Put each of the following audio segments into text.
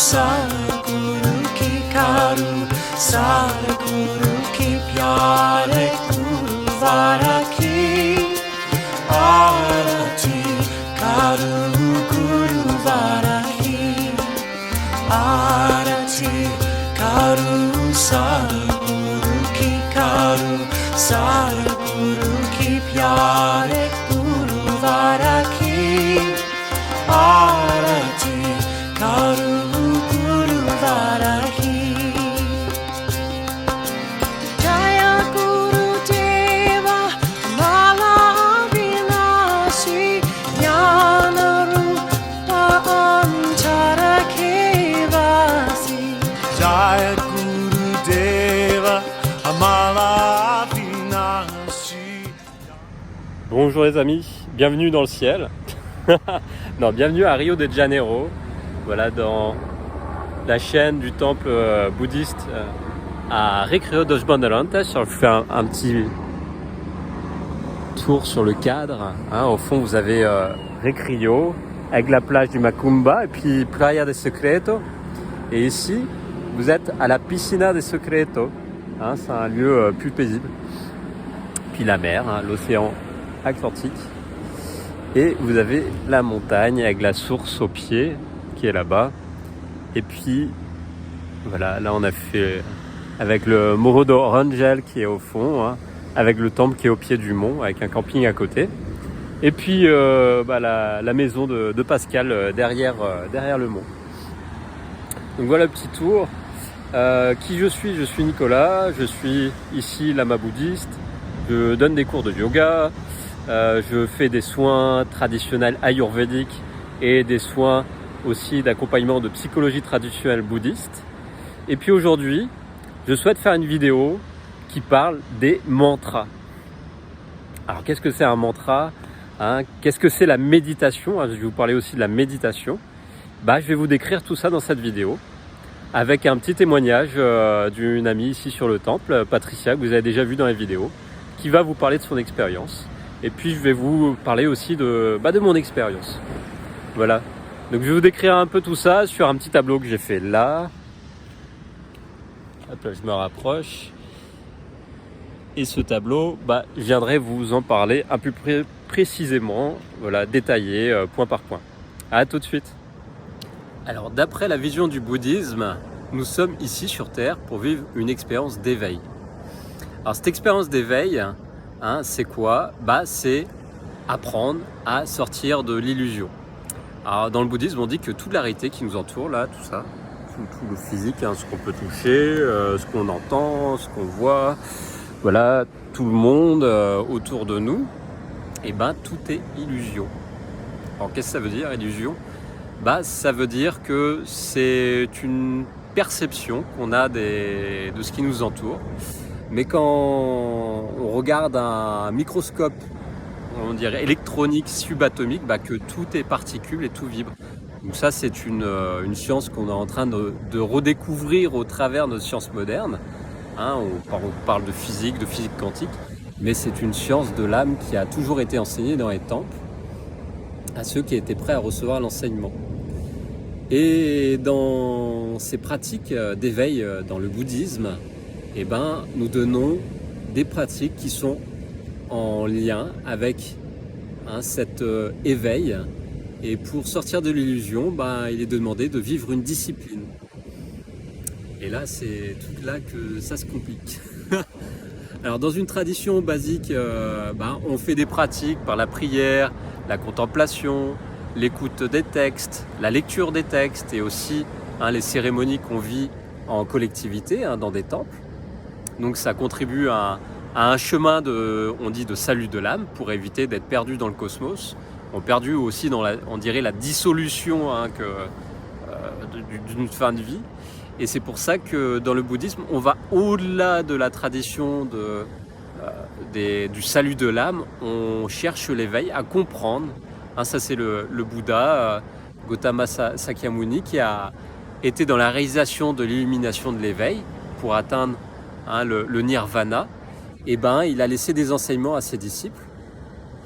Sadhguru ki karu, Sadhguru ki pyare Guruvara ki Arati karu Guruvara ki Arati karu Sadhguru ki karu, Sadhguru ki pyare Guruvara ki Arati karu Guruvara ki Jaya Guru Deva Mala Avinashi Jnana Rupa Antara Kevasi Jaya Guru Deva Amala Avinashi. Bonjour les amis, bienvenue dans le ciel. Non, bienvenue à Rio de Janeiro. Voilà, dans la chaîne du temple bouddhiste à Recreio dos Bandeirantes. Je fais un petit tour sur le cadre. Au fond, vous avez Recreio avec la plage du Macumba et puis Praia de Secreto. Et ici, vous êtes à la Piscina de Secreto. C'est un lieu plus paisible. Puis la mer, l'océan Atlantique. Et vous avez la montagne avec la source au pied qui est là-bas. Et puis voilà, là on a fait avec le Morro do Rangel qui est au fond, avec le temple qui est au pied du mont, avec un camping à côté. Et puis la maison de Pascal derrière le mont. Donc voilà le petit tour. Qui je suis? Je suis Nicolas, je suis ici lama bouddhiste, je donne des cours de yoga. Je fais des soins traditionnels ayurvédiques et des soins aussi d'accompagnement de psychologie traditionnelle bouddhiste. Et puis aujourd'hui, je souhaite faire une vidéo qui parle des mantras. Alors qu'est-ce que c'est un mantra? Qu'est-ce que c'est la méditation? Je vais vous parler aussi de la méditation. Je vais vous décrire tout ça dans cette vidéo avec un petit témoignage d'une amie ici sur le temple, Patricia, que vous avez déjà vu dans les vidéos, qui va vous parler de son expérience. Et puis je vais vous parler aussi de mon expérience. Voilà. Donc je vais vous décrire un peu tout ça sur un petit tableau que j'ai fait là. Hop là, je me rapproche. Et ce tableau, je viendrai vous en parler un peu plus précisément, voilà, détaillé, point par point. À tout de suite. Alors d'après la vision du bouddhisme, nous sommes ici sur Terre pour vivre une expérience d'éveil. Alors cette expérience d'éveil, c'est quoi? C'est apprendre à sortir de l'illusion. Alors dans le bouddhisme, on dit que toute la réalité qui nous entoure, là, tout ça, tout le physique, ce qu'on peut toucher, ce qu'on entend, ce qu'on voit, voilà, tout le monde autour de nous, tout est illusion. Alors qu'est-ce que ça veut dire, illusion? Ça veut dire que c'est une perception qu'on a de ce qui nous entoure. Mais quand on regarde un microscope, on dirait électronique, subatomique, que tout est particules et tout vibre. Donc ça, c'est une science qu'on est en train de redécouvrir au travers de nos sciences modernes. On parle de physique quantique, mais c'est une science de l'âme qui a toujours été enseignée dans les temples à ceux qui étaient prêts à recevoir l'enseignement. Et dans ces pratiques d'éveil dans le bouddhisme, nous donnons des pratiques qui sont en lien avec cet éveil. Et pour sortir de l'illusion, il est demandé de vivre une discipline. Et là, c'est tout là que ça se complique. Alors, dans une tradition basique, on fait des pratiques par la prière, la contemplation, l'écoute des textes, la lecture des textes et aussi les cérémonies qu'on vit en collectivité dans des temples. Donc ça contribue à un chemin on dit de salut de l'âme pour éviter d'être perdu dans le cosmos. On perdu aussi dans on dirait la dissolution d'une fin de vie. Et c'est pour ça que dans le bouddhisme, on va au-delà de la tradition du salut de l'âme. On cherche l'éveil, à comprendre. Ça c'est le Bouddha, Gautama Sakyamuni, qui a été dans la réalisation de l'illumination de l'éveil pour atteindre le nirvana. Et il a laissé des enseignements à ses disciples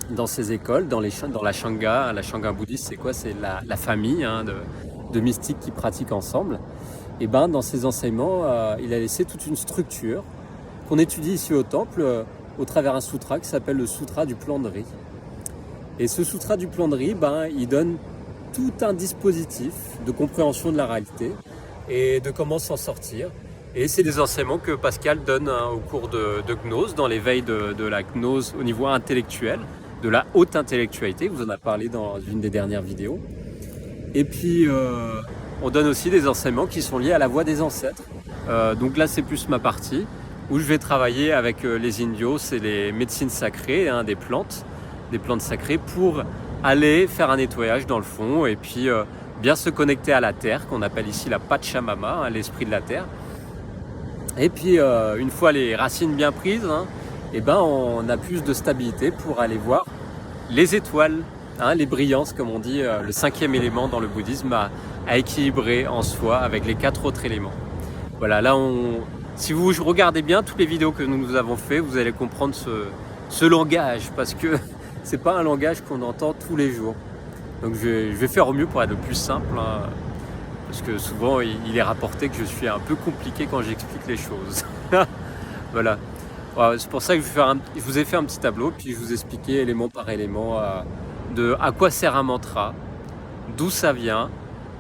dans ses écoles, dans la Shanga. La Shanga bouddhiste, c'est quoi? C'est la famille de mystiques qui pratiquent ensemble. Et ben, dans ces enseignements, il a laissé toute une structure qu'on étudie ici au temple au travers un sutra qui s'appelle le sutra du plan de riz. Et ce sutra du plan de riz, il donne tout un dispositif de compréhension de la réalité et de comment s'en sortir. Et c'est des enseignements que Pascal donne au cours de gnose, dans l'éveil de la gnose au niveau intellectuel, de la haute intellectualité. Il vous en a parlé dans une des dernières vidéos. Et puis, on donne aussi des enseignements qui sont liés à la voie des ancêtres. Donc là, c'est plus ma partie, où je vais travailler avec les indios, c'est les médecines sacrées, des plantes sacrées, pour aller faire un nettoyage dans le fond et puis bien se connecter à la terre, qu'on appelle ici la Pachamama, l'esprit de la terre. Et puis, une fois les racines bien prises, on a plus de stabilité pour aller voir les étoiles, les brillances, comme on dit, le 5e élément dans le bouddhisme, à équilibrer en soi avec les 4 autres éléments. Voilà, là, si vous regardez bien toutes les vidéos que nous avons fait, vous allez comprendre ce langage, parce que c'est pas un langage qu'on entend tous les jours. Donc je vais faire au mieux pour être le plus simple, parce que souvent il est rapporté que je suis un peu compliqué quand j'explique les choses. Voilà. C'est pour ça que je vous ai fait un petit tableau, puis je vous expliquais élément par élément de à quoi sert un mantra, d'où ça vient,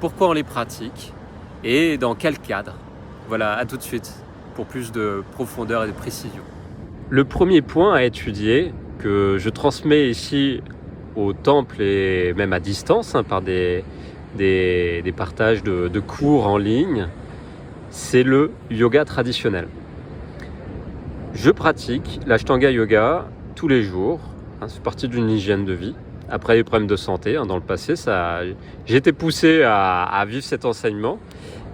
pourquoi on les pratique et dans quel cadre. Voilà, à tout de suite pour plus de profondeur et de précision. Le premier point à étudier, que je transmets ici au temple et même à distance par des partages de cours en ligne, c'est le yoga traditionnel. Je pratique l'Ashtanga Yoga tous les jours, c'est partie d'une hygiène de vie. Après les problèmes de santé, dans le passé, j'ai été poussé à vivre cet enseignement.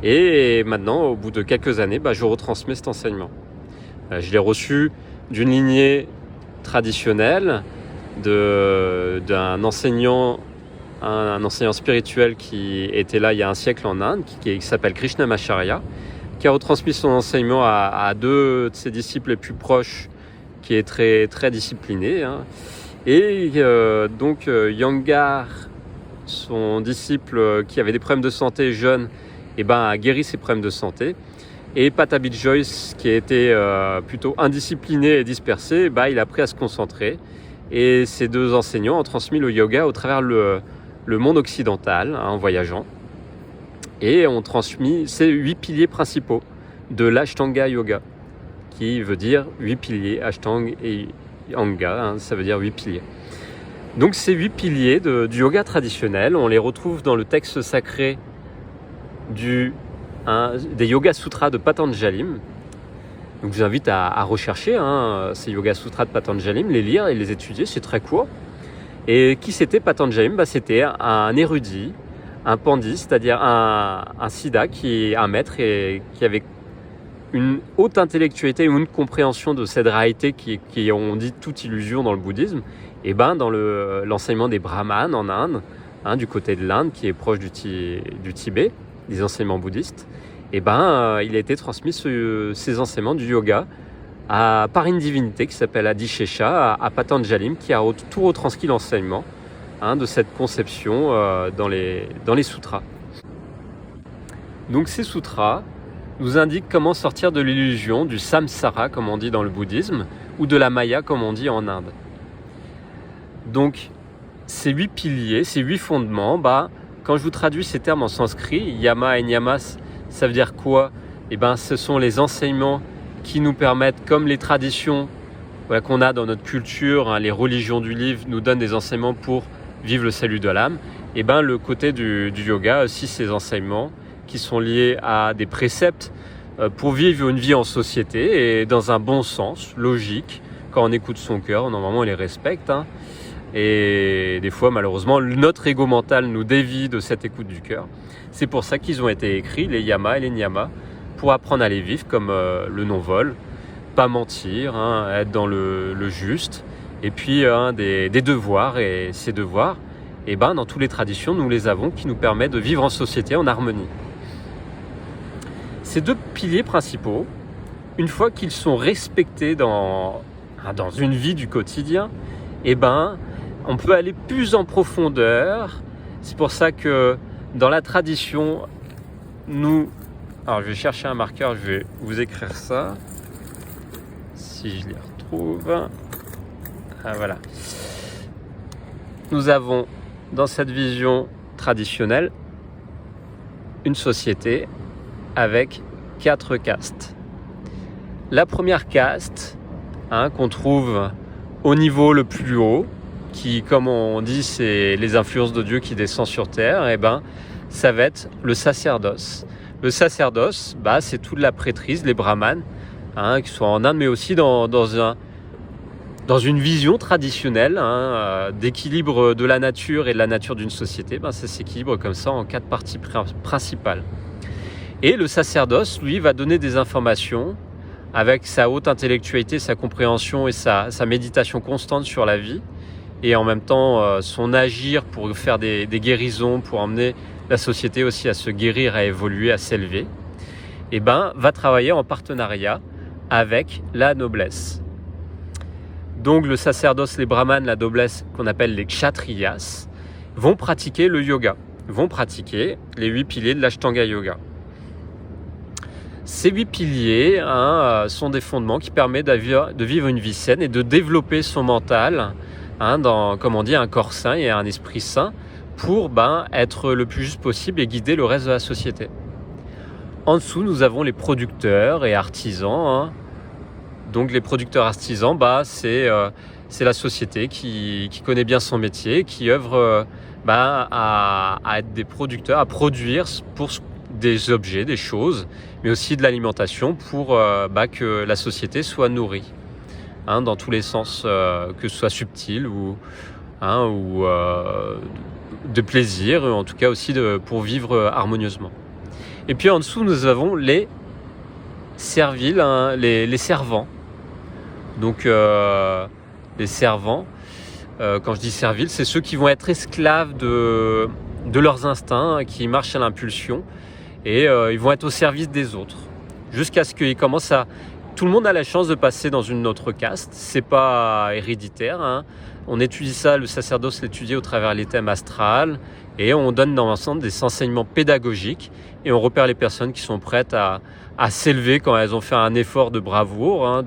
Et maintenant, au bout de quelques années, je retransmets cet enseignement. Je l'ai reçu d'une lignée traditionnelle, d'un enseignant, un enseignant spirituel qui était là il y a un siècle en Inde, qui s'appelle Krishnamacharya, qui a retransmis son enseignement à 2 de ses disciples les plus proches, qui est très, très discipliné. Et donc Yangar, son disciple qui avait des problèmes de santé jeune, a guéri ses problèmes de santé. Et Patabi Joyce, qui était plutôt indiscipliné et dispersé, il a appris à se concentrer. Et ces 2 enseignants ont transmis le yoga au travers le monde occidental, en voyageant. Et ont transmis ces 8 piliers principaux de l'Ashtanga Yoga, qui veut dire 8 piliers, Ashtang et Anga, ça veut dire 8 piliers. Donc ces 8 piliers du yoga traditionnel, on les retrouve dans le texte sacré des Yoga Sutras de Patanjalim. Donc je vous invite à rechercher ces Yoga Sutras de Patanjalim, les lire et les étudier, c'est très court. Et qui c'était Patanjalim ? C'était un érudit, un pandit, c'est-à-dire un siddha, un maître et qui avait une haute intellectualité ou une compréhension de cette réalité qui ont dit toute illusion dans le bouddhisme. Et dans l'enseignement des brahmanes en Inde, du côté de l'Inde qui est proche du Tibet, des enseignements bouddhistes, il a été transmis ces enseignements du yoga par une divinité qui s'appelle Adishesha à Patanjalim, qui a tout retranscrit l'enseignement de cette conception dans les sutras. Donc ces sutras nous indiquent comment sortir de l'illusion du samsara, comme on dit dans le bouddhisme, ou de la maya, comme on dit en Inde. Donc ces 8 piliers, ces 8 fondements, quand je vous traduis ces termes en sanskrit, yama et niyamas, ça veut dire quoi ? Ce sont les enseignements qui nous permettent, comme les traditions qu'on a dans notre culture, les religions du livre nous donnent des enseignements pour vivre le salut de l'âme. Le côté du yoga aussi, ces enseignements qui sont liés à des préceptes pour vivre une vie en société et dans un bon sens, logique. Quand on écoute son cœur, normalement on les respecte. Et des fois, malheureusement, notre ego mental nous dévie de cette écoute du cœur. C'est pour ça qu'ils ont été écrits, les yamas et les niyamas, pour apprendre à les vivre comme le non-vol, pas mentir, être dans le juste, et puis des devoirs. Et ces devoirs, dans toutes les traditions, nous les avons, qui nous permettent de vivre en société en harmonie. Ces 2 piliers principaux, une fois qu'ils sont respectés dans une vie du quotidien, on peut aller plus en profondeur. C'est pour ça que Dans la tradition, alors je vais chercher un marqueur, je vais vous écrire ça, si je les retrouve. Ah, voilà. Nous avons dans cette vision traditionnelle une société avec 4 castes. La première caste, qu'on trouve au niveau le plus haut, qui, comme on dit, c'est les influences de Dieu qui descendent sur terre, et ça va être le sacerdoce. Le sacerdoce, c'est toute la prêtrise, les brahmanes, qui sont en Inde, mais aussi dans une vision traditionnelle d'équilibre de la nature et de la nature d'une société. Ça s'équilibre comme ça en 4 parties principales. Et le sacerdoce, lui, va donner des informations avec sa haute intellectualité, sa compréhension et sa méditation constante sur la vie, et en même temps son agir pour faire des guérisons, pour emmener la société aussi à se guérir, à évoluer, à s'élever, va travailler en partenariat avec la noblesse. Donc le sacerdoce, les brahmanes, la noblesse qu'on appelle les kshatriyas, vont pratiquer le yoga, vont pratiquer les 8 piliers de l'Ashtanga Yoga. Ces 8 piliers sont des fondements qui permettent de vivre une vie saine et de développer son mental, dans, comme on dit, un corps sain et un esprit sain, pour être le plus juste possible et guider le reste de la société. En dessous, nous avons les producteurs et artisans. Donc les producteurs artisans, c'est la société qui connaît bien son métier, qui œuvre à être des producteurs, à produire pour des objets, des choses, mais aussi de l'alimentation pour que la société soit nourrie, dans tous les sens, que ce soit subtil ou de plaisir, en tout cas aussi pour vivre harmonieusement. Et puis en dessous, nous avons les serviles, les servants. Donc les servants, quand je dis serviles, c'est ceux qui vont être esclaves de leurs instincts, qui marchent à l'impulsion, et ils vont être au service des autres, jusqu'à ce qu'ils commencent à... Tout le monde a la chance de passer dans une autre caste, c'est pas héréditaire, On étudie ça, le sacerdoce l'étudie au travers les thèmes astrales, et on donne dans l'ensemble des enseignements pédagogiques, et on repère les personnes qui sont prêtes à s'élever quand elles ont fait un effort de bravoure,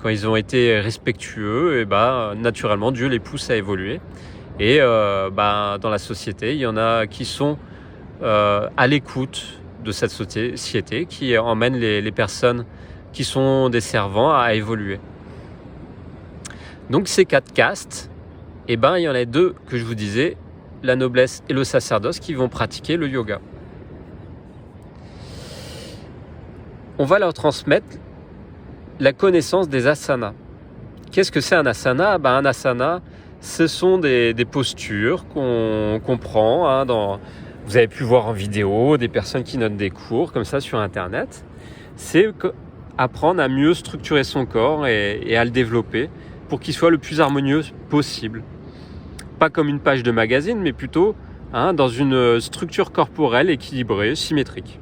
quand ils ont été respectueux, et naturellement Dieu les pousse à évoluer. Et dans la société, il y en a qui sont à l'écoute de cette société, qui emmènent les personnes qui sont des servants à évoluer. Donc ces 4 castes, il y en a 2 que je vous disais, la noblesse et le sacerdoce, qui vont pratiquer le yoga. On va leur transmettre la connaissance des asanas. Qu'est-ce que c'est un asana ? Un asana, ce sont des postures qu'on prend. Vous avez pu voir en vidéo des personnes qui donnent des cours comme ça sur Internet. C'est apprendre à mieux structurer son corps et à le développer pour qu'il soit le plus harmonieux possible. Pas comme une page de magazine, mais plutôt dans une structure corporelle équilibrée, symétrique,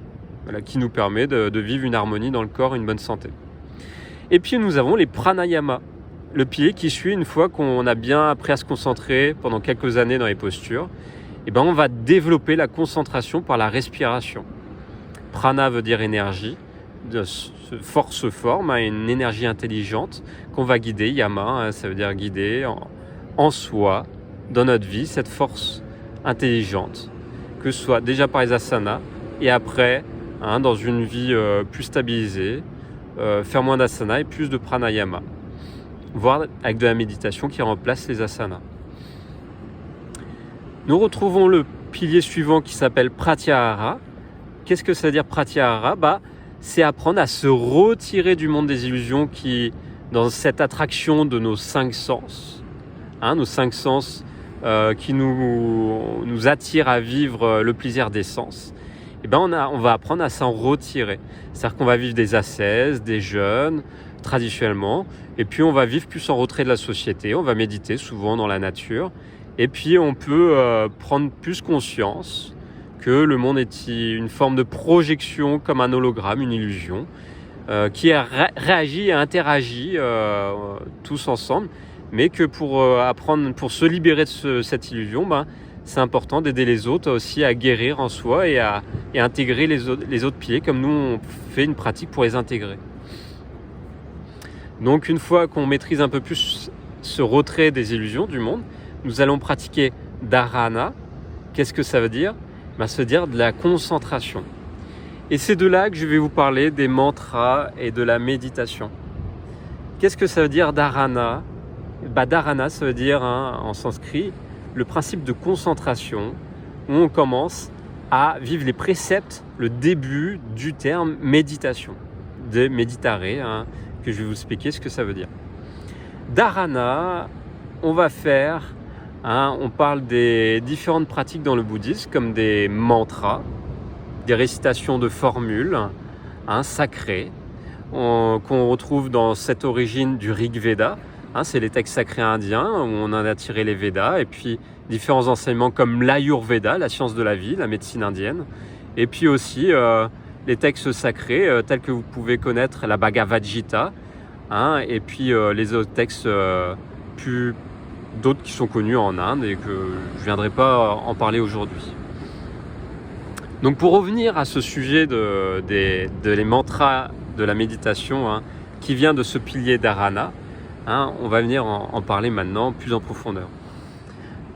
qui nous permet de vivre une harmonie dans le corps, une bonne santé. Et puis nous avons les pranayama, le pilier qui suit une fois qu'on a bien appris à se concentrer pendant quelques années dans les postures. On va développer la concentration par la respiration. Prana veut dire énergie, force forme, une énergie intelligente qu'on va guider. Yama, ça veut dire guider en soi, dans notre vie, cette force intelligente, que ce soit déjà par les asanas et après, dans une vie plus stabilisée, faire moins d'asanas et plus de pranayama, voire avec de la méditation qui remplace les asanas. Nous retrouvons le pilier suivant qui s'appelle pratyahara. Qu'est-ce que ça veut dire pratyahara ? C'est apprendre à se retirer du monde des illusions qui, dans cette attraction de nos 5 sens, nos 5 sens qui nous attirent à vivre le plaisir des sens, on va apprendre à s'en retirer. C'est-à-dire qu'on va vivre des ascèses, des jeûnes, traditionnellement, et puis on va vivre plus en retrait de la société, on va méditer souvent dans la nature, et puis on peut prendre plus conscience que le monde est une forme de projection comme un hologramme, une illusion, qui réagit et interagit tous ensemble, mais que pour se libérer de cette illusion, c'est important d'aider les autres aussi à guérir en soi et à intégrer les autres piliers, comme nous on fait une pratique pour les intégrer. Donc une fois qu'on maîtrise un peu plus ce retrait des illusions du monde, nous allons pratiquer dharana. Qu'est-ce que ça veut dire? Ça veut dire de la concentration. Et c'est de là que je vais vous parler des mantras et de la méditation. Qu'est-ce que ça veut dire dharana? Dharana, ça veut dire en sanskrit le principe de concentration, où on commence à vivre les préceptes, le début du terme méditation, de méditare, que je vais vous expliquer ce que ça veut dire. Dharana, on va faire, on parle des différentes pratiques dans le bouddhisme, comme des mantras, des récitations de formules sacrées, qu'on retrouve dans cette origine du Rig Veda. C'est les textes sacrés indiens où on en a tiré les Védas, et puis différents enseignements comme l'Ayurveda, la science de la vie, la médecine indienne, et puis aussi les textes sacrés tels que vous pouvez connaître la Bhagavad Gita, et puis les autres textes d'autres qui sont connus en Inde et que je ne viendrai pas en parler aujourd'hui. Donc pour revenir à ce sujet les mantras de la méditation qui vient de ce pilier dharana, on va venir en parler maintenant plus en profondeur.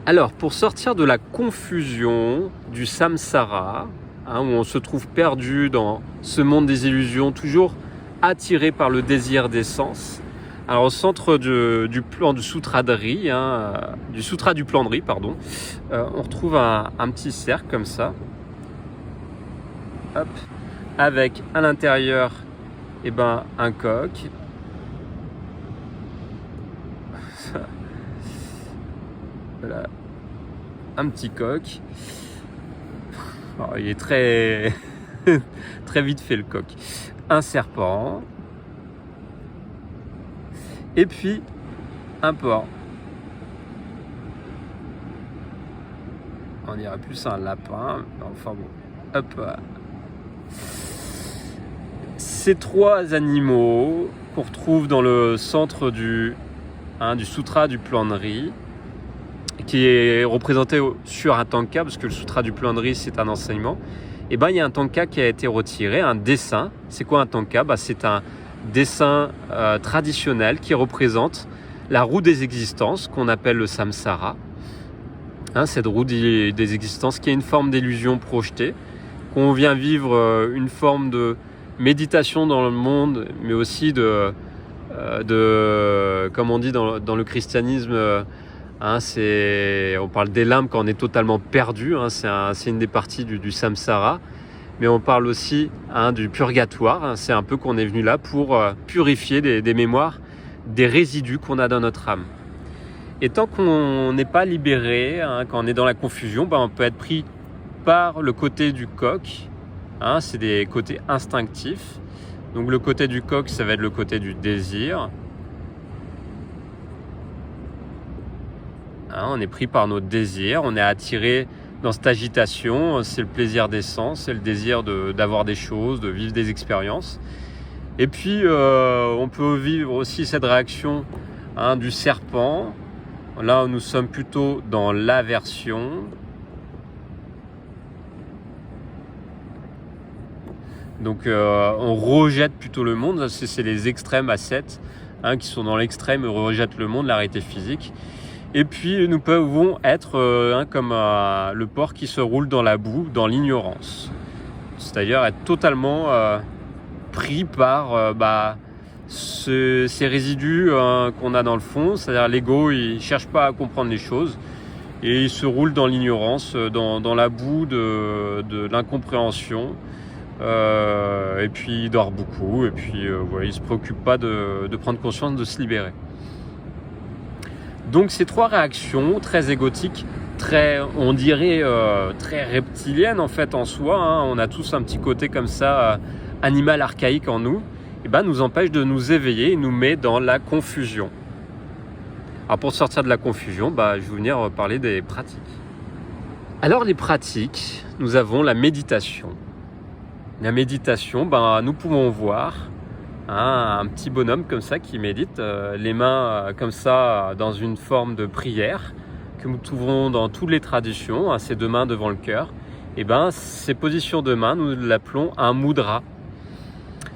Alors, pour sortir de la confusion du samsara, où on se trouve perdu dans ce monde des illusions, toujours attiré par le désir des sens, alors au centre du plan du sutra de riz, du sutra du plan de riz, on retrouve un petit cercle comme ça, hop, avec à l'intérieur un coq. Voilà, un petit coq. Alors, il est très très vite fait le coq. Un serpent. Et puis un porc. On dirait plus un lapin. Enfin bon. Hop. Ces trois animaux qu'on retrouve dans le centre du sutra du plan de riz, qui est représenté sur un tanka, parce que le sutra du plan de riz c'est un enseignement, et il y a un tanka qui a été retiré, un dessin. C'est quoi un tanka? C'est un dessin traditionnel qui représente la roue des existences qu'on appelle le samsara. Cette roue des existences qui est une forme d'illusion projetée, qu'on vient vivre une forme de méditation dans le monde, mais aussi comme on dit dans le christianisme, on parle des limbes quand on est totalement perdu, c'est une des parties du samsara, mais on parle aussi du purgatoire, c'est un peu qu'on est venu là pour purifier des mémoires, des résidus qu'on a dans notre âme. Et tant qu'on n'est pas libéré, quand on est dans la confusion, on peut être pris par le côté du coq, c'est des côtés instinctifs. Donc le côté du coq, ça va être le côté du désir. On est pris par nos désirs, on est attiré dans cette agitation, c'est le plaisir des sens, c'est le désir d'avoir des choses, de vivre des expériences. Et puis on peut vivre aussi cette réaction du serpent. Là, nous sommes plutôt dans l'aversion. Donc on rejette plutôt le monde, c'est les extrêmes ascètes qui sont dans l'extrême et rejettent le monde, la réalité physique. Et puis nous pouvons être comme le porc qui se roule dans la boue, dans l'ignorance. C'est-à-dire être totalement pris par ces résidus qu'on a dans le fond. C'est-à-dire l'ego, il ne cherche pas à comprendre les choses et il se roule dans l'ignorance, dans la boue de l'incompréhension. Et puis il dort beaucoup et puis il ne se préoccupe pas de prendre conscience, de se libérer. Donc ces trois réactions très égotiques, on dirait très reptiliennes en fait en soi, on a tous un petit côté comme ça animal archaïque en nous, et nous empêchent de nous éveiller et nous met dans la confusion. Alors pour sortir de la confusion, je vais venir parler des pratiques. Alors les pratiques, nous avons la méditation. La méditation, nous pouvons voir un petit bonhomme comme ça qui médite, les mains comme ça dans une forme de prière, que nous trouvons dans toutes les traditions, ces deux mains devant le cœur, et ces positions de main, nous l'appelons un mudra.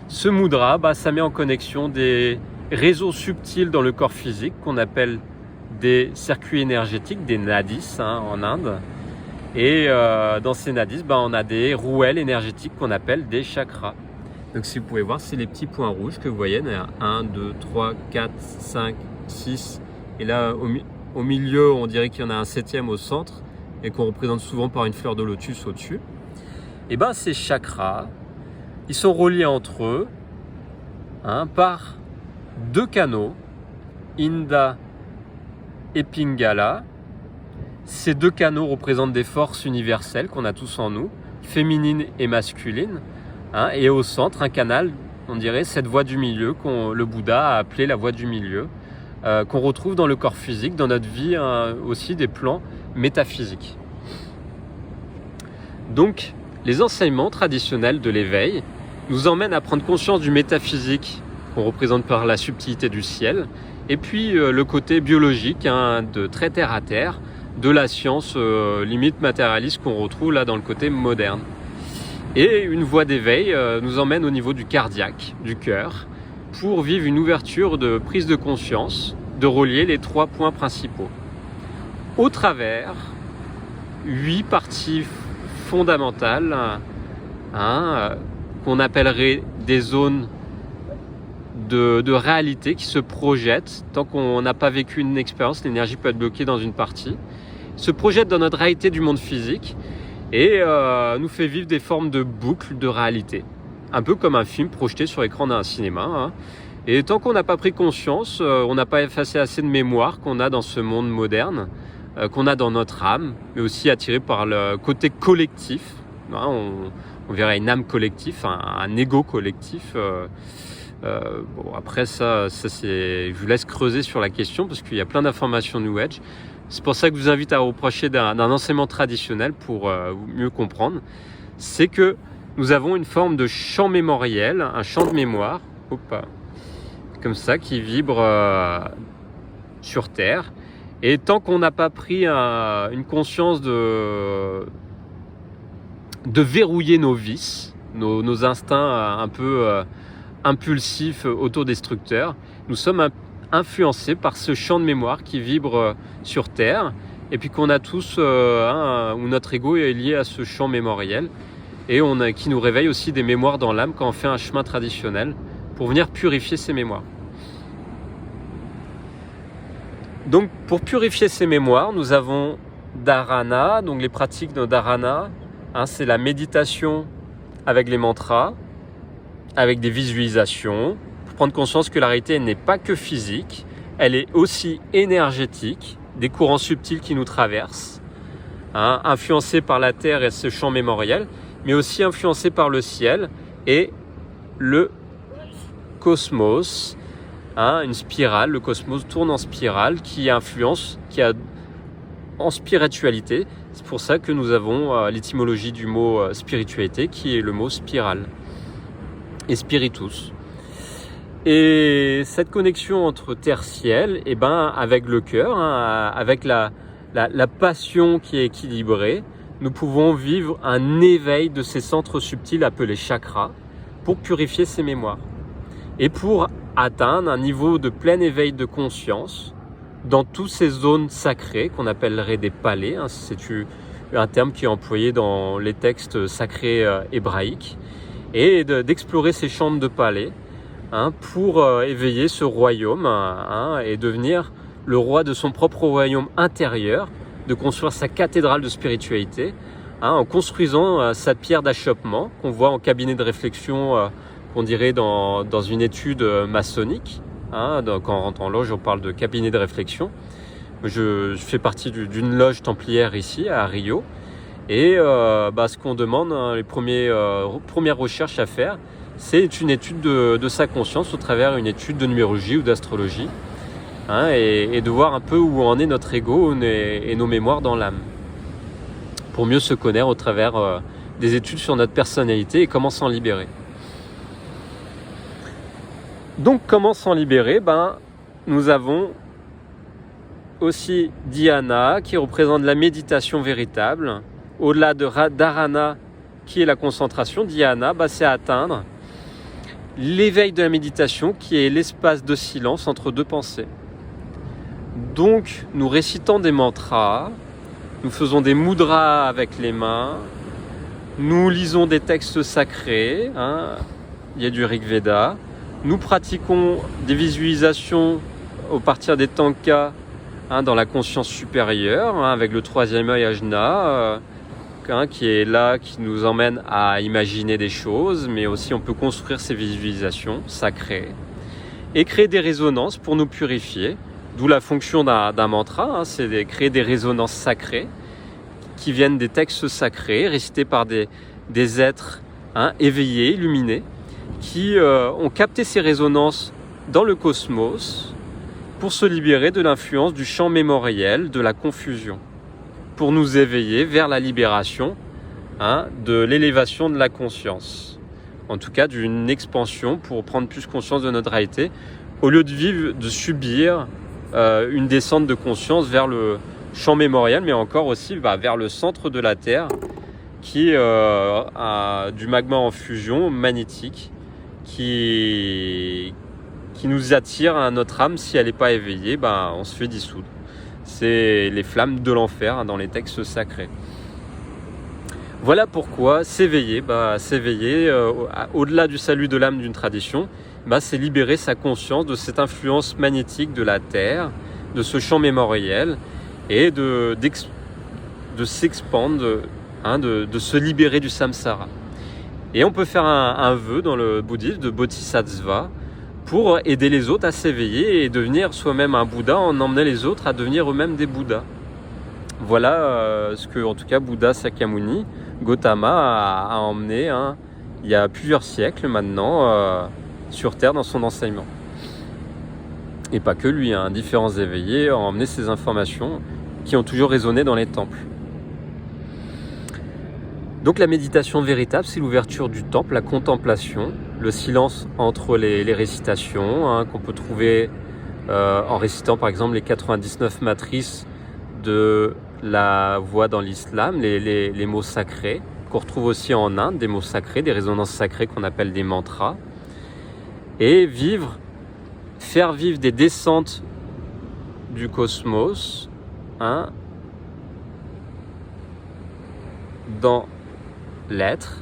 Ce mudra, ça met en connexion des réseaux subtils dans le corps physique qu'on appelle des circuits énergétiques, des nadis en Inde. Et dans ces nadis, on a des rouelles énergétiques qu'on appelle des chakras. Donc si vous pouvez voir, c'est les petits points rouges que vous voyez. Il y a 1, 2, 3, 4, 5, 6. Et là, au milieu, on dirait qu'il y en a un 7e au centre et qu'on représente souvent par une fleur de lotus au-dessus. Et ces chakras, ils sont reliés entre eux par 2 canaux, Inda et Pingala. Ces 2 canaux représentent des forces universelles qu'on a tous en nous, féminines et masculines. Et au centre, un canal, on dirait cette voie du milieu, le Bouddha a appelé la voie du milieu, qu'on retrouve dans le corps physique, dans notre vie, aussi des plans métaphysiques. Donc, les enseignements traditionnels de l'éveil nous emmènent à prendre conscience du métaphysique, qu'on représente par la subtilité du ciel, et puis le côté biologique, de très terre à terre, de la science limite matérialiste qu'on retrouve là dans le côté moderne. Et une voie d'éveil nous emmène au niveau du cardiaque, du cœur, pour vivre une ouverture de prise de conscience, de relier les 3 points principaux. Au travers 8 parties fondamentales qu'on appellerait des zones de réalité qui se projettent. Tant qu'on n'a pas vécu une expérience, l'énergie peut être bloquée dans une partie, se projette dans notre réalité du monde physique et nous fait vivre des formes de boucles de réalité. Un peu comme un film projeté sur l'écran d'un cinéma. Et tant qu'on n'a pas pris conscience, on n'a pas effacé assez de mémoire qu'on a dans ce monde moderne, qu'on a dans notre âme, mais aussi attiré par le côté collectif. On verrait une âme collective, un ego collectif. Après ça c'est, je vous laisse creuser sur la question parce qu'il y a plein d'informations New Age. C'est pour ça que je vous invite à vous rapprocher d'un enseignement traditionnel pour mieux comprendre. C'est que nous avons une forme de champ mémoriel, un champ de mémoire, comme ça, qui vibre sur Terre. Et tant qu'on n'a pas pris une conscience de verrouiller nos vices, nos instincts un peu impulsifs, autodestructeurs, nous sommes influencés par ce champ de mémoire qui vibre sur Terre, et puis qu'on a tous, où notre ego est lié à ce champ mémoriel, et qui nous réveille aussi des mémoires dans l'âme quand on fait un chemin traditionnel pour venir purifier ces mémoires. Donc pour purifier ces mémoires, nous avons Dharana, donc les pratiques de Dharana, c'est la méditation avec les mantras, avec des visualisations, pour prendre conscience que la réalité n'est pas que physique, elle est aussi énergétique, des courants subtils qui nous traversent, influencés par la Terre et ce champ mémoriel, mais aussi influencés par le ciel et le cosmos, une spirale, le cosmos tourne en spirale qui influence, qui a en spiritualité. C'est pour ça que nous avons l'étymologie du mot spiritualité qui est le mot spirale et spiritus. Et cette connexion entre terre-ciel, avec le cœur, avec la passion qui est équilibrée, nous pouvons vivre un éveil de ces centres subtils appelés chakras pour purifier ces mémoires et pour atteindre un niveau de plein éveil de conscience dans toutes ces zones sacrées qu'on appellerait des palais. C'est un terme qui est employé dans les textes sacrés hébraïques, et d'explorer ces chambres de palais pour éveiller ce royaume et devenir le roi de son propre royaume intérieur, de construire sa cathédrale de spiritualité en construisant sa pierre d'achoppement qu'on voit en cabinet de réflexion, qu'on dirait dans une étude maçonnique. Quand on rentre en loge, on parle de cabinet de réflexion. Je fais partie d'une loge templière ici à Rio. Et ce qu'on demande, les premières recherches à faire, c'est une étude de sa conscience au travers d'une étude de numérologie ou d'astrologie, et de voir un peu où en est notre ego et nos mémoires dans l'âme, pour mieux se connaître au travers des études sur notre personnalité et comment s'en libérer. Donc comment s'en libérer ? Nous avons aussi dhyana qui représente la méditation véritable. Au-delà de dharana qui est la concentration, dhyana, c'est atteindre l'éveil de la méditation qui est l'espace de silence entre deux pensées. Donc nous récitons des mantras, nous faisons des mudras avec les mains, nous lisons des textes sacrés, il y a du Rig Veda, nous pratiquons des visualisations au partir des tankas dans la conscience supérieure, avec le troisième œil ajna, qui est là, qui nous emmène à imaginer des choses, mais aussi on peut construire ces visualisations sacrées et créer des résonances pour nous purifier, d'où la fonction d'un mantra, c'est de créer des résonances sacrées qui viennent des textes sacrés récités par des êtres éveillés, illuminés, qui ont capté ces résonances dans le cosmos pour se libérer de l'influence du champ mémoriel, de la confusion, pour nous éveiller vers la libération de l'élévation de la conscience. En tout cas, d'une expansion pour prendre plus conscience de notre réalité, au lieu de subir une descente de conscience vers le champ mémoriel, mais encore aussi vers le centre de la Terre, qui a du magma en fusion magnétique, qui nous attire à notre âme. Si elle n'est pas éveillée, on se fait dissoudre. C'est les flammes de l'enfer dans les textes sacrés. Voilà pourquoi s'éveiller, au-delà du salut de l'âme d'une tradition, c'est libérer sa conscience de cette influence magnétique de la Terre, de ce champ mémoriel, et de s'expandre, de se libérer du samsara. Et on peut faire un vœu dans le bouddhisme de bodhisattva pour aider les autres à s'éveiller et devenir soi-même un Bouddha, en emmenant les autres à devenir eux-mêmes des Bouddhas. Voilà ce que, en tout cas, Bouddha Sakyamuni, Gautama a emmené, il y a plusieurs siècles maintenant, sur Terre dans son enseignement. Et pas que lui, différents éveillés ont emmené ces informations qui ont toujours résonné dans les temples. Donc la méditation véritable, c'est l'ouverture du temple, la contemplation, le silence entre les récitations, qu'on peut trouver en récitant par exemple les 99 matrices de la voix dans l'islam, les mots sacrés, qu'on retrouve aussi en Inde, des mots sacrés, des résonances sacrées qu'on appelle des mantras, et faire vivre des descentes du cosmos dans l'être,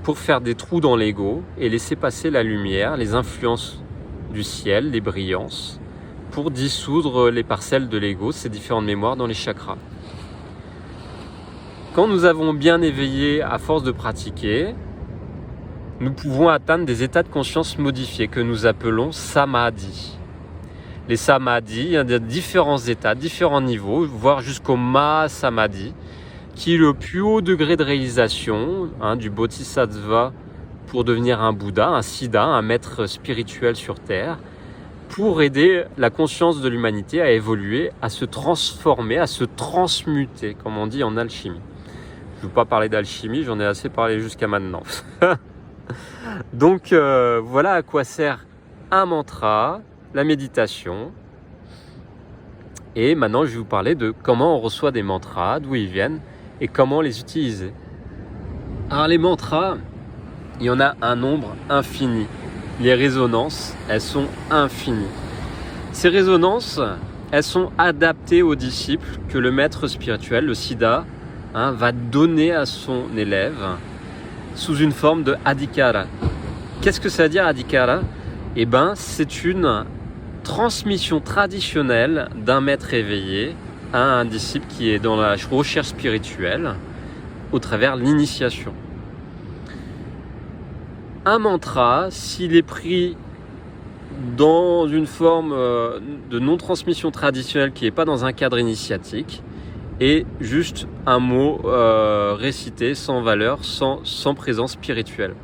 pour faire des trous dans l'ego et laisser passer la lumière, les influences du ciel, les brillances, pour dissoudre les parcelles de l'ego, ces différentes mémoires dans les chakras. Quand nous avons bien éveillé à force de pratiquer, nous pouvons atteindre des états de conscience modifiés que nous appelons samadhi. Les samadhis, il y a différents états, différents niveaux, voire jusqu'au mahasamadhi, qui est le plus haut degré de réalisation du bodhisattva pour devenir un Bouddha, un Siddha, un maître spirituel sur Terre, pour aider la conscience de l'humanité à évoluer, à se transformer, à se transmuter, comme on dit en alchimie. Je ne veux pas parler d'alchimie, j'en ai assez parlé jusqu'à maintenant. Donc voilà à quoi sert un mantra, la méditation. Et maintenant, je vais vous parler de comment on reçoit des mantras, d'où ils viennent et comment les utiliser. Alors les mantras, il y en a un nombre infini. Les résonances, elles sont infinies. Ces résonances, elles sont adaptées aux disciples que le maître spirituel, le Siddha, va donner à son élève sous une forme de adhikara. Qu'est-ce que ça veut dire adhikara ? C'est une transmission traditionnelle d'un maître éveillé à un disciple qui est dans la recherche spirituelle au travers de l'initiation. Un mantra, s'il est pris dans une forme de non-transmission traditionnelle qui n'est pas dans un cadre initiatique, est juste un mot récité sans valeur, sans présence spirituelle.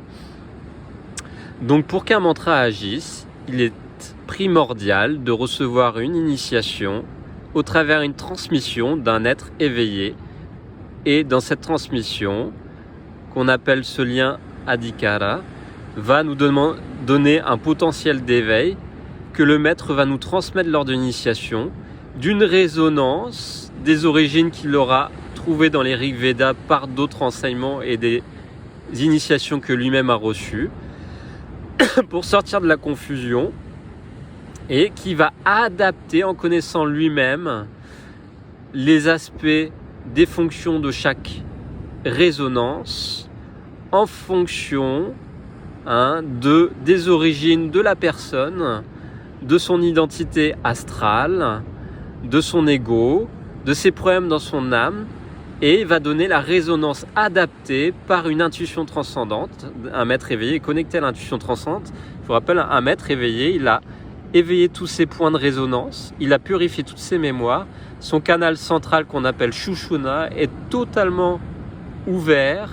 Donc pour qu'un mantra agisse, il est primordial de recevoir une initiation au travers d'une transmission d'un être éveillé. Et dans cette transmission, qu'on appelle ce lien adhikara, va nous donner un potentiel d'éveil que le maître va nous transmettre lors de l'initiation, d'une résonance des origines qu'il aura trouvées dans les Rig Vedas par d'autres enseignements et des initiations que lui-même a reçues, pour sortir de la confusion, et qui va adapter en connaissant lui-même les aspects des fonctions de chaque résonance en fonction des origines de la personne, de son identité astrale, de son ego, de ses problèmes dans son âme, et va donner la résonance adaptée par une intuition transcendante. Un maître éveillé est connecté à l'intuition transcendante. Je vous rappelle, un maître éveillé, il a éveillé tous ses points de résonance, il a purifié toutes ses mémoires, son canal central qu'on appelle Shushuna est totalement ouvert,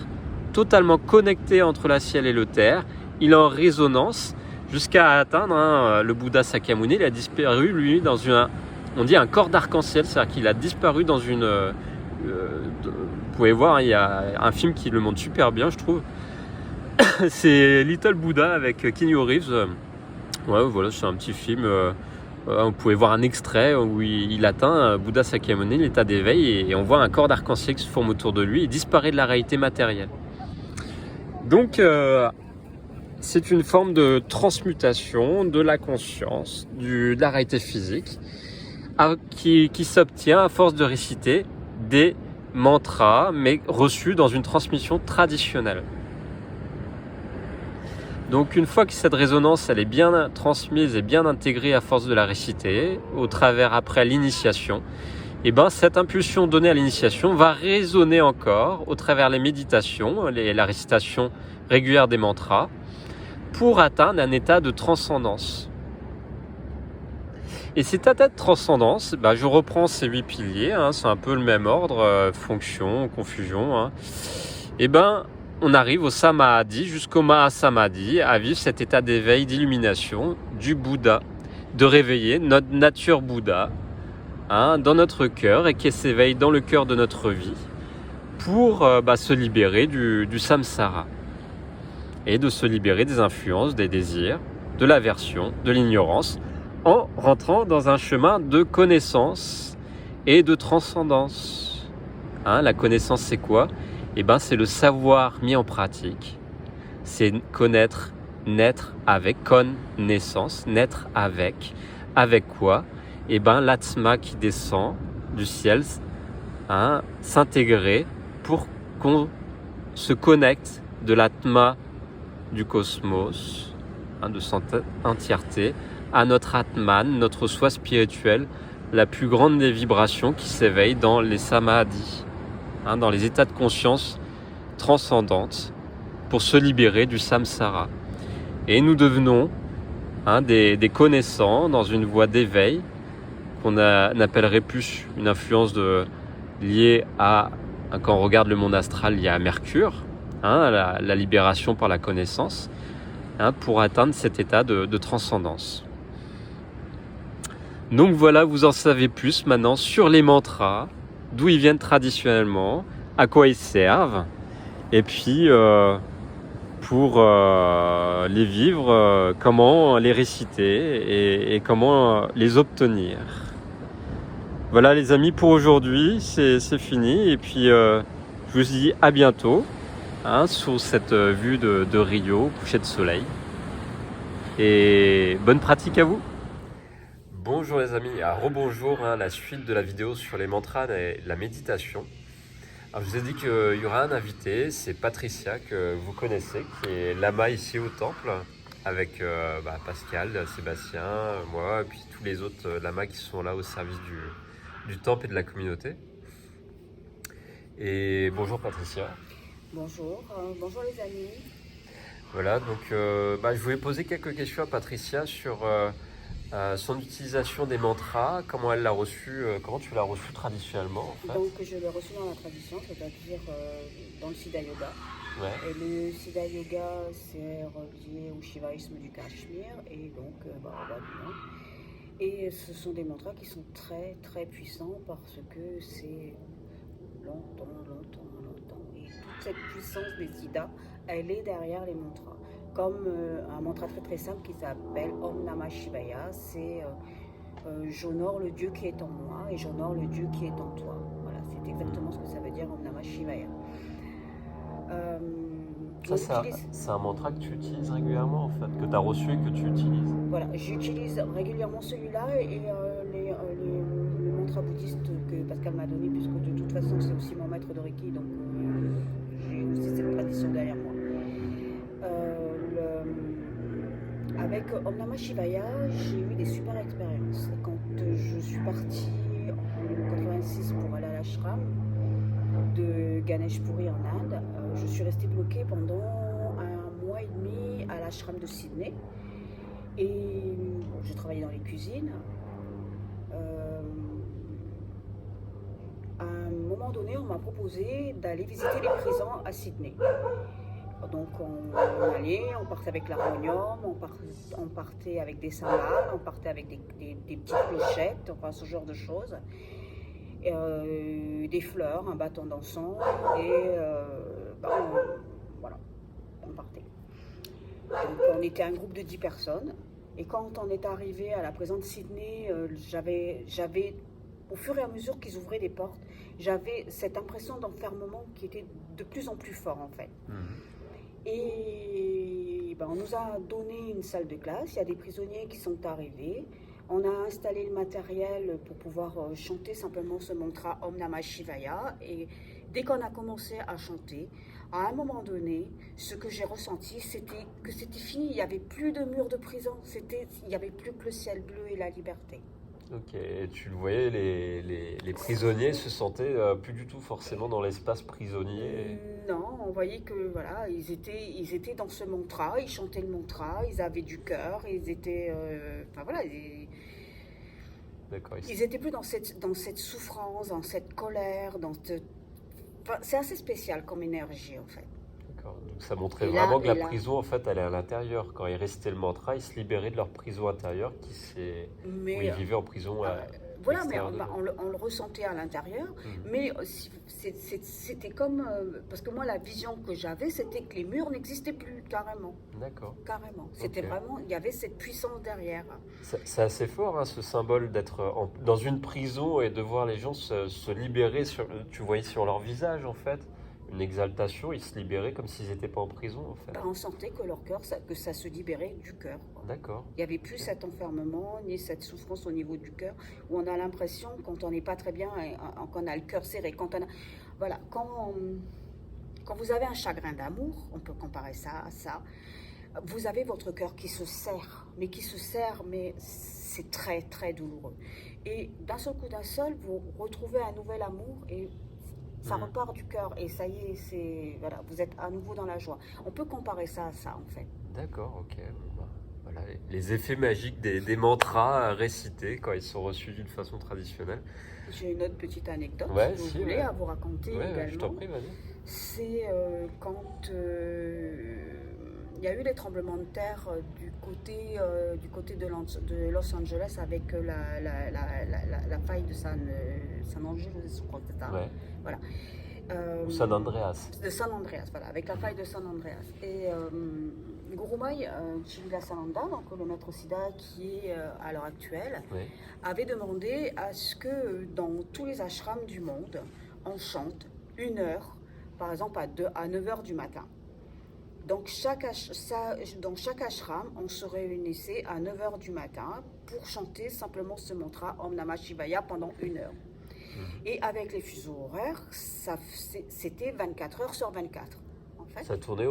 totalement connecté entre la ciel et le terre, il est en résonance jusqu'à atteindre le Bouddha Sakyamuni. Il a disparu lui dans on dit un corps d'arc-en-ciel, c'est-à-dire qu'il a disparu dans une vous pouvez voir, il y a un film qui le montre super bien, je trouve. C'est Little Buddha avec Keanu Reeves. Ouais, voilà, c'est un petit film. Vous pouvez voir un extrait où il atteint Bouddha Sakyamuni, l'état d'éveil, et on voit un corps d'arc-en-ciel qui se forme autour de lui et disparaît de la réalité matérielle. Donc, c'est une forme de transmutation de la conscience, de la réalité physique, qui s'obtient à force de réciter des mantras, mais reçus dans une transmission traditionnelle. Donc une fois que cette résonance elle est bien transmise et bien intégrée à force de la réciter, au travers après l'initiation, et cette impulsion donnée à l'initiation va résonner encore au travers les méditations, la récitation régulière des mantras, pour atteindre un état de transcendance. Et cet état de transcendance, je reprends ces 8 piliers, c'est un peu le même ordre, fonction, confusion. On arrive au Samadhi jusqu'au Mahasamadhi, à vivre cet état d'éveil, d'illumination du Bouddha, de réveiller notre nature Bouddha dans notre cœur et qui s'éveille dans le cœur de notre vie pour se libérer du samsara et de se libérer des influences, des désirs, de l'aversion, de l'ignorance, en rentrant dans un chemin de connaissance et de transcendance. La connaissance, c'est quoi ? C'est le savoir mis en pratique. C'est connaître, naître avec, connaissance, naître avec. Avec quoi ? L'Atma qui descend du ciel, s'intégrer pour qu'on se connecte de l'Atma du cosmos, de son entièreté, à notre Atman, notre soi spirituel, la plus grande des vibrations qui s'éveille dans les samadhis, dans les états de conscience transcendantes, pour se libérer du samsara. Et nous devenons des connaissants dans une voie d'éveil qu'on appellerait plus une influence liée à, quand on regarde le monde astral, liée à Mercure, la libération par la connaissance, pour atteindre cet état de transcendance. Donc voilà, vous en savez plus maintenant sur les mantras, d'où ils viennent traditionnellement, à quoi ils servent, et puis pour les vivre, comment les réciter et comment les obtenir. Voilà les amis, pour aujourd'hui, c'est fini, et puis je vous dis à bientôt sur cette vue de Rio, coucher de soleil, et bonne pratique à vous. Bonjour les amis, rebonjour, la suite de la vidéo sur les mantras et la méditation. Alors, je vous ai dit qu'il y aura un invité, c'est Patricia que vous connaissez, qui est lama ici au temple, avec Pascal, Sébastien, moi, et puis tous les autres lamas qui sont là au service du temple et de la communauté. Et bonjour Patricia. Bonjour, bonjour les amis. Voilà, donc je voulais poser quelques questions à Patricia sur son utilisation des mantras, comment elle l'a reçu, comment tu l'as reçu traditionnellement en fait. Donc je l'ai reçu dans la tradition, c'est-à-dire dans le Siddha Yoga. Ouais. Et le Siddha Yoga, c'est relié au shivaïsme du Cachemire et donc et ce sont des mantras qui sont très très puissants parce que c'est longtemps. Et toute cette puissance des Siddhas, elle est derrière les mantras. comme un mantra très très simple qui s'appelle Om Namah Shivaya. C'est j'honore le Dieu qui est en moi et j'honore le Dieu qui est en toi. Voilà, c'est exactement ce que ça veut dire Om Namah Shivaya. C'est un mantra que tu utilises régulièrement en fait, que tu as reçu et que tu utilises. Voilà, j'utilise régulièrement celui-là et le mantra bouddhiste que Pascal m'a donné, puisque de toute façon c'est aussi mon maître de Reiki, donc j'ai aussi cette tradition derrière moi. Avec Om Namah Shivaya, j'ai eu des super expériences. Quand je suis partie en 86 pour aller à l'ashram de Ganesh Puri en Inde, je suis restée bloquée pendant 1 mois et demi à l'ashram de Sydney. Et je travaillais dans les cuisines. À un moment donné, on m'a proposé d'aller visiter les prisons à Sydney. Donc on allait, on partait avec l'harmonium, on partait avec des cymbales, on partait avec des petites clochettes, enfin ce genre de choses. Des fleurs, un bâton d'encens et voilà, on partait. Donc, on était un groupe de 10 personnes et quand on est arrivé à la prison de Sydney, j'avais, au fur et à mesure qu'ils ouvraient des portes, j'avais cette impression d'enfermement qui était de plus en plus fort en fait. Et on nous a donné une salle de classe, il y a des prisonniers qui sont arrivés. On a installé le matériel pour pouvoir chanter simplement ce mantra Om Namah Shivaya. Et dès qu'on a commencé à chanter, à un moment donné, ce que j'ai ressenti, c'était que c'était fini. Il n'y avait plus de mur de prison. Il n'y avait plus que le ciel bleu et la liberté. Ok, et tu le voyais, les prisonniers se sentaient plus du tout forcément dans l'espace prisonnier. Non, on voyait que voilà, ils étaient dans ce mantra, ils chantaient le mantra, ils avaient du cœur, ils étaient, D'accord. Ils étaient plus dans cette souffrance, dans cette colère, c'est assez spécial comme énergie en fait. D'accord. Donc ça montrait vraiment que la prison en fait elle est à l'intérieur. Quand ils récitaient le mantra, ils se libéraient de leur prison intérieure où ils vivaient en prison. Voilà, mais on le ressentait à l'intérieur, mais c'était comme... parce que moi, la vision que j'avais, c'était que les murs n'existaient plus, carrément. D'accord. Carrément. C'était vraiment... Il y avait cette puissance derrière. C'est assez fort, hein, ce symbole d'être dans une prison et de voir les gens se libérer. Tu voyais sur leur visage, en fait, une exaltation. Ils se libéraient comme s'ils n'étaient pas en prison, en fait. On sentait que leur cœur, que ça se libérait du cœur. D'accord. Il n'y avait plus cet enfermement, ni cette souffrance au niveau du cœur, où on a l'impression, quand on n'est pas très bien, qu'on a le cœur serré, quand vous avez un chagrin d'amour, on peut comparer ça à ça, vous avez votre cœur qui se serre, mais c'est très très douloureux. Et d'un seul coup vous retrouvez un nouvel amour et ça repart du cœur et ça y est, vous êtes à nouveau dans la joie. On peut comparer ça à ça en fait. D'accord, ok. Voilà, les effets magiques des mantras récités quand ils sont reçus d'une façon traditionnelle. J'ai une autre petite anecdote à vous raconter également. Je t'en prie, vas-y. C'est quand il y a eu les tremblements de terre du côté de Los Angeles avec la faille de San Angelo, je crois que c'est ça. Ouais. Voilà. San Andreas. De San Andreas, voilà, avec la faille de San Andreas. Et Gurumai Chivilasananda, donc le maître Siddha qui est à l'heure actuelle, avait demandé à ce que dans tous les ashrams du monde, on chante 1 heure, par exemple à 9h du matin. Donc dans chaque ashram, on se réunissait à 9h du matin pour chanter simplement ce mantra Om Namah Shivaya pendant 1 heure. Et avec les fuseaux horaires, c'était 24 heures sur 24. En fait. Ça tournait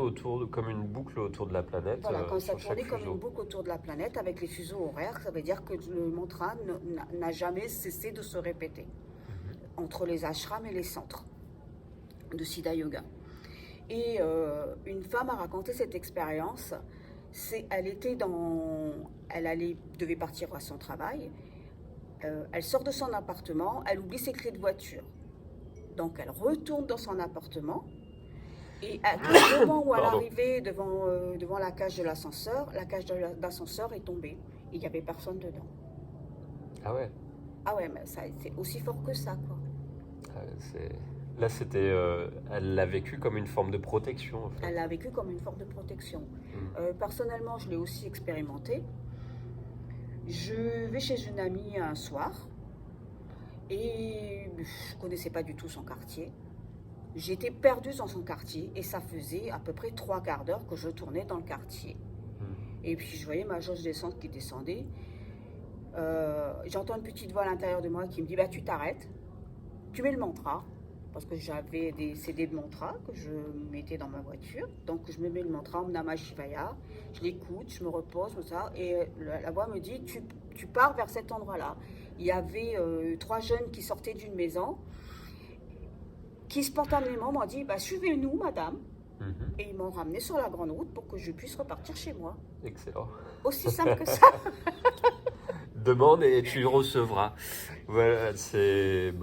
comme une boucle autour de la planète. Voilà, quand ça tournait comme une boucle autour de la planète avec les fuseaux horaires, ça veut dire que le mantra n'a jamais cessé de se répéter entre les ashrams et les centres de Siddha Yoga. Et une femme a raconté cette expérience. Elle devait partir à son travail. Elle sort de son appartement, elle oublie ses clés de voiture. Donc elle retourne dans son appartement et au moment où elle arrivait devant la cage de l'ascenseur, la cage de l'ascenseur est tombée. Il n'y avait personne dedans. Ah ouais. Ah ouais, mais c'est aussi fort que ça, quoi. Là, c'était, elle l'a vécu comme une forme de protection, en fait. Elle l'a vécu comme une forme de protection. Personnellement, je l'ai aussi expérimenté. Je vais chez une amie un soir et je ne connaissais pas du tout son quartier. J'étais perdue dans son quartier et ça faisait à peu près 3/4 d'heure que je tournais dans le quartier. Et puis je voyais ma jauge d'essence qui descendait. J'entends une petite voix à l'intérieur de moi qui me dit bah, tu t'arrêtes, tu mets le mantra, parce que j'avais des CD de mantra que je mettais dans ma voiture. Donc je me mets le mantra Om Namah Shivaya, je l'écoute, je me repose, tout ça, et la voix me dit tu pars vers cet endroit-là. Il y avait 3 jeunes qui sortaient d'une maison, qui spontanément m'ont dit bah, suivez-nous madame. Et ils m'ont ramené sur la grande route pour que je puisse repartir chez moi. Excellent. Aussi simple que ça. Demande et tu recevras. Voilà, c'est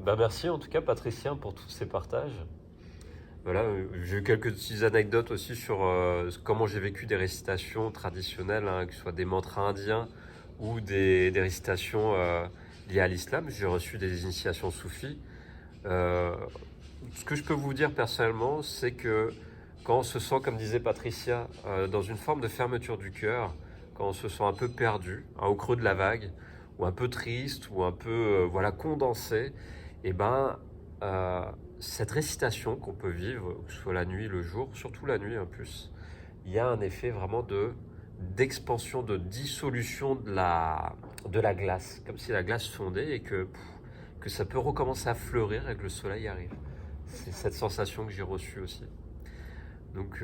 merci en tout cas Patricia pour tous ces partages. Voilà, j'ai eu quelques petites anecdotes aussi sur comment j'ai vécu des récitations traditionnelles, hein, que ce soit des mantras indiens ou des récitations liées à l'islam. J'ai reçu des initiations soufis. Ce que je peux vous dire personnellement, c'est que quand on se sent, comme disait Patricia, dans une forme de fermeture du cœur, quand on se sent un peu perdu, hein, au creux de la vague, ou un peu triste, ou un peu condensé, et cette récitation qu'on peut vivre, que ce soit la nuit, le jour, surtout la nuit en plus, il y a un effet vraiment d'expansion, de dissolution de la glace, comme si la glace fondait et que ça peut recommencer à fleurir et que le soleil arrive. C'est cette sensation que j'ai reçue aussi. Donc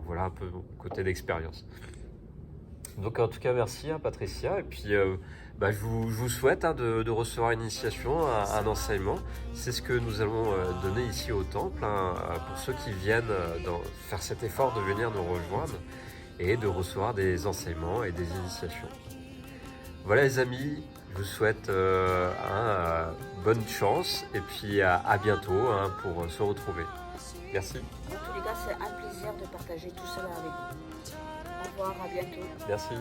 voilà un peu côté d'expérience. Donc en tout cas merci à Patricia et puis je vous souhaite de recevoir une initiation, un enseignement. C'est ce que nous allons donner ici au temple pour ceux qui viennent faire cet effort de venir nous rejoindre et de recevoir des enseignements et des initiations. Voilà les amis, je vous souhaite bonne chance et puis à bientôt pour se retrouver. Merci. En tous les cas, c'est un plaisir de partager tout cela avec vous. Au revoir, à bientôt. Merci.